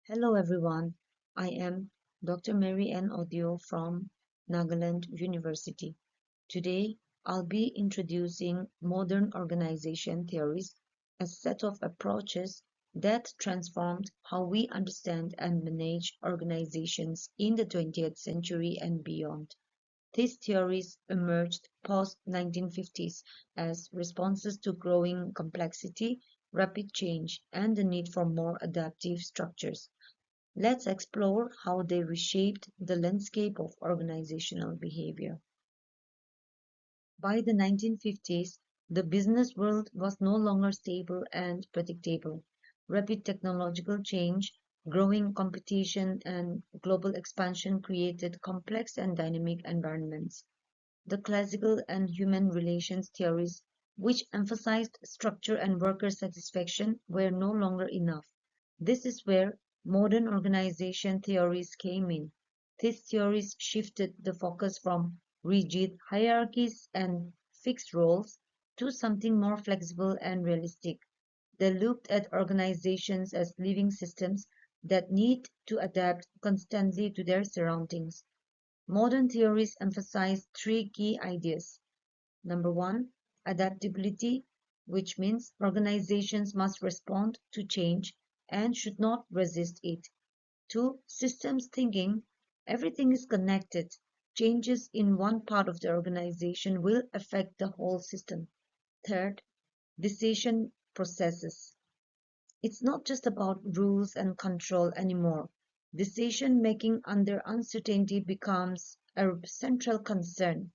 Hello everyone, I am Dr. Mary Ann Odio from Nagaland University. Today I'll be introducing modern organization theories, a set of approaches that transformed how we understand and manage organizations in the 20th century and beyond. These theories emerged post 1950s as responses to growing complexity, rapid change, and the need for more adaptive structures. Let's explore how they reshaped the landscape of organizational behavior. By the 1950s, the business world was no longer stable and predictable. Rapid technological change, growing competition, and global expansion created complex and dynamic environments. The classical and human relations theories, which emphasized structure and worker satisfaction, were no longer enough. This is where modern organization theories came in. These theories shifted the focus from rigid hierarchies and fixed roles to something more flexible and realistic. They looked at organizations as living systems that need to adapt constantly to their surroundings. Modern theories emphasize three key ideas. Number one, adaptability, which means organizations must respond to change and should not resist it. Two, systems thinking, everything is connected. Changes in one part of the organization will affect the whole system. Third, decision processes. It's not just about rules and control anymore. Decision making under uncertainty becomes a central concern.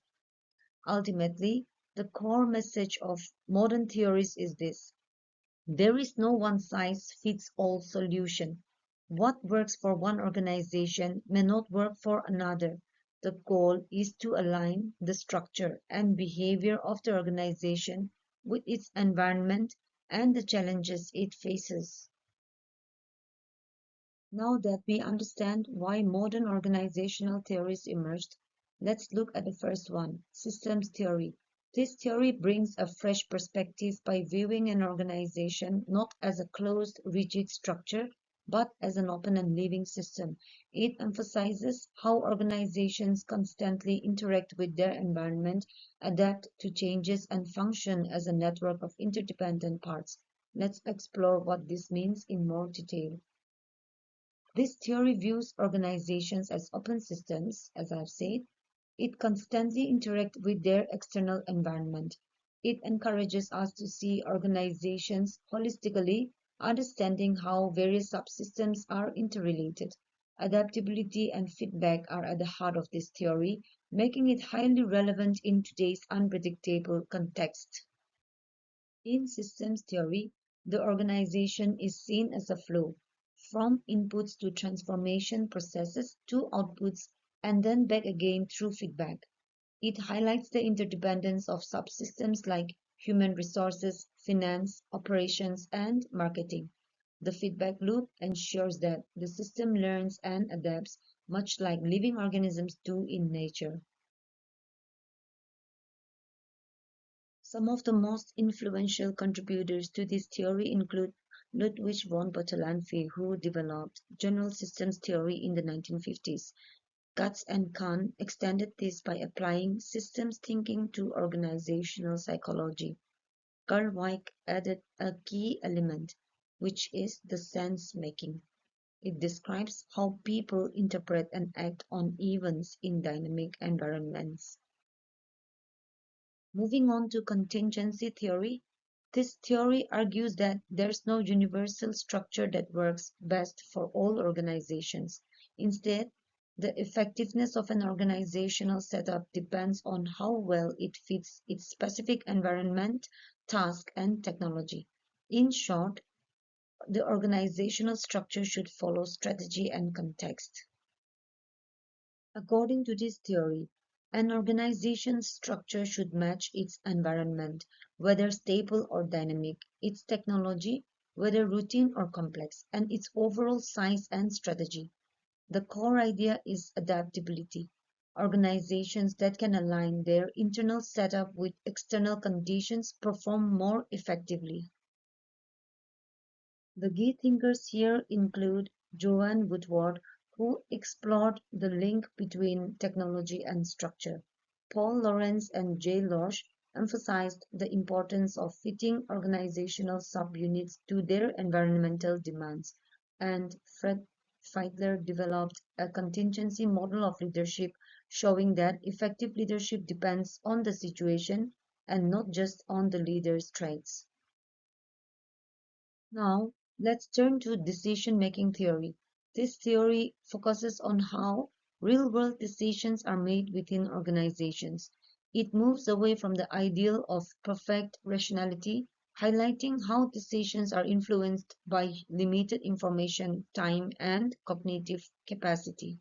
Ultimately, the core message of modern theories is this: there is no one size fits all solution. What works for one organization may not work for another. The goal is to align the structure and behavior of the organization with its environment and the challenges it faces. Now that we understand why modern organizational theories emerged, let's look at the first one, systems theory. This theory brings a fresh perspective by viewing an organization not as a closed, rigid structure, but as an open and living system. It emphasizes how organizations constantly interact with their environment, adapt to changes, and function as a network of interdependent parts. Let's explore what this means in more detail. This theory views organizations as open systems, as I've said. It constantly interacts with their external environment. It encourages us to see organizations holistically, understanding how various subsystems are interrelated. Adaptability and feedback are at the heart of this theory, making it highly relevant in today's unpredictable context. In systems theory, the organization is seen as a flow, from inputs to transformation processes to outputs and then back again through feedback. It highlights the interdependence of subsystems like human resources, finance, operations, and marketing. The feedback loop ensures that the system learns and adapts, much like living organisms do in nature. Some of the most influential contributors to this theory include Ludwig von Bertalanffy, who developed general systems theory in the 1950s. Katz and Kahn extended this by applying systems thinking to organizational psychology. Carl Weick added a key element, which is the sense making. It describes how people interpret and act on events in dynamic environments. Moving on to contingency theory, this theory argues that there's no universal structure that works best for all organizations. Instead, the effectiveness of an organizational setup depends on how well it fits its specific environment, task, and technology. In short, the organizational structure should follow strategy and context. According to this theory, an organization's structure should match its environment, whether stable or dynamic, its technology, whether routine or complex, and its overall size and strategy. The core idea is adaptability. Organizations that can align their internal setup with external conditions perform more effectively. The key thinkers here include Joan Woodward, who explored the link between technology and structure. Paul Lawrence and Jay Losh emphasized the importance of fitting organizational subunits to their environmental demands, and Fred Feitler developed a contingency model of leadership, showing that effective leadership depends on the situation and not just on the leader's traits. Now, let's turn to decision-making theory. This theory focuses on how real-world decisions are made within organizations. It moves away from the ideal of perfect rationality, highlighting how decisions are influenced by limited information, time, and cognitive capacity.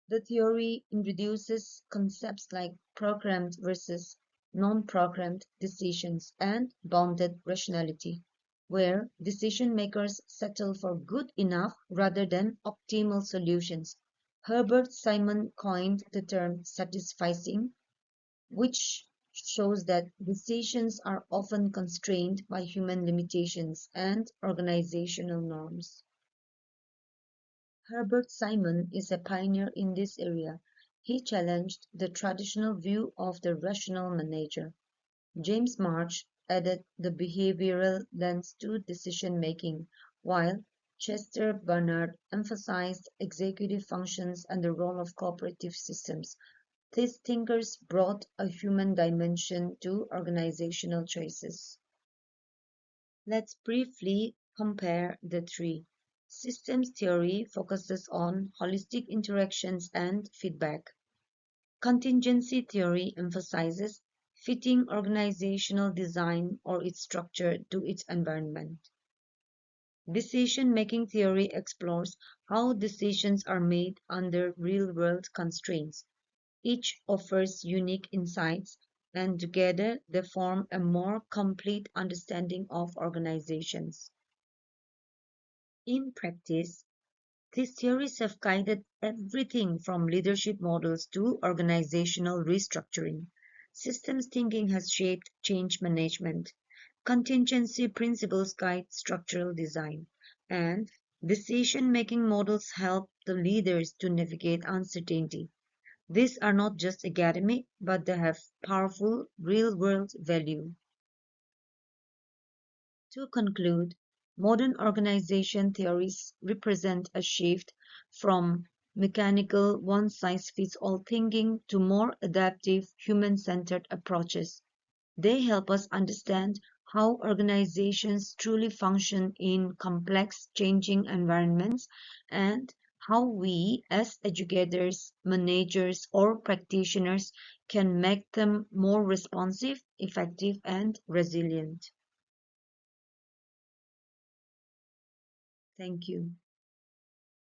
The theory introduces concepts like programmed versus non-programmed decisions and bounded rationality, where decision makers settle for good enough rather than optimal solutions. Herbert Simon coined the term satisficing, which shows that decisions are often constrained by human limitations and organizational norms. Herbert Simon is a pioneer in this area. He challenged the traditional view of the rational manager. James March added the behavioral lens to decision making, while Chester Barnard emphasized executive functions and the role of cooperative systems. These thinkers brought a human dimension to organizational choices. Let's briefly compare the three. Systems theory focuses on holistic interactions and feedback. Contingency theory emphasizes fitting organizational design or its structure to its environment. Decision-making theory explores how decisions are made under real-world constraints. Each offers unique insights, and together they form a more complete understanding of organizations. In practice, these theories have guided everything from leadership models to organizational restructuring. Systems thinking has shaped change management. Contingency principles guide structural design. And decision-making models help the leaders to navigate uncertainty. These are not just academic, but they have powerful real-world value. To conclude, modern organization theories represent a shift from mechanical one-size-fits-all thinking to more adaptive, human-centered approaches. They help us understand how organizations truly function in complex, changing environments and how we, as educators, managers, or practitioners, can make them more responsive, effective, and resilient. Thank you.